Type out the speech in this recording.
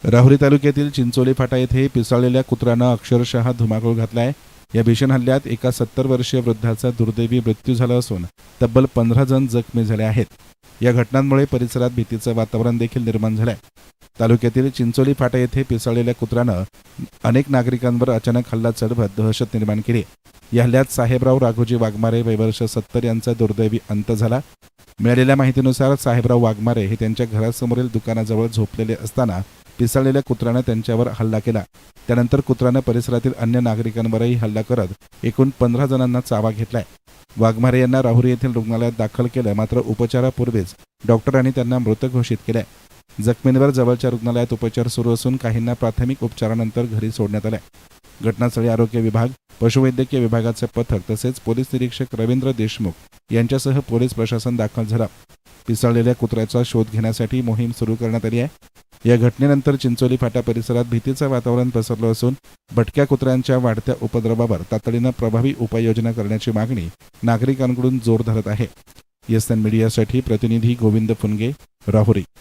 राहुरी तालुक्यातील चिंचोली फाटा येथे पिसाळलेल्या कुत्र्यानं अक्षरशः धुमाकूळ घातला आहे। या भीषण हल्ल्यात एका 70 वर्षीय वृद्धाचा दुर्दैवी मृत्यू झाला असून तब्बल 15 जण जखमी झाले आहेत। या घटनांमुळे परिसरात भीतीचं वातावरण देखील निर्माण झालंय। तालुक्यातील चिंचोली फाटा येथे पिसाळलेल्या कुत्र्यानं अनेक नागरिकांवर अचानक हल्ला चढवत दहशत निर्माण केली। या हल्ल्यात साहेबराव राघोजी वाघमारे वय वर्ष 70 यांचा दुर्दैवी अंत झाला। मिळालेल्या माहितीनुसार साहेबराव वाघमारे हे त्यांच्या घरासमोरील दुकानाजवळ झोपलेले असताना पिसाळलेल्या कुत्र्यानं त्यांच्यावर हल्ला केला। त्यानंतर कुत्र्यानं परिसरातील अन्य नागरिकांवरही हल्ला करत एकूण 15 जणांना चावा घेतलाय। वाघमारे यांना राहुरी येथील रुग्णालयात दाखल केलं, मात्र उपचारापूर्वीच डॉक्टरांनी त्यांना मृत घोषित केले। जखमींवर जवळच्या रुग्णालयात उपचार सुरू असून काहींना प्राथमिक उपचारानंतर घरी सोडण्यात आले। घटनास्थळी आरोग्य विभाग, पशुवैद्यकीय विभागाचे पथक तसेच पोलीस निरीक्षक रवींद्र देशमुख यांच्यासह पोलीस प्रशासन दाखल झाला। पिसाळलेल्या कुत्र्याचा शोध घेण्यासाठी मोहीम सुरू करण्यात आली आहे। या घटनेनंतर चिंचोली फाटा परिसरात भीतीचं वातावरण पसरलं असून भटक्या कुत्र्यांच्या वाढत्या उपद्रवावर तातडीनं प्रभावी उपाययोजना करण्याची मागणी नागरिकांकडून जोर धरत आहे। एसएन मीडियासाठी प्रतिनिधी गोविंद फुनगे, राहुरी।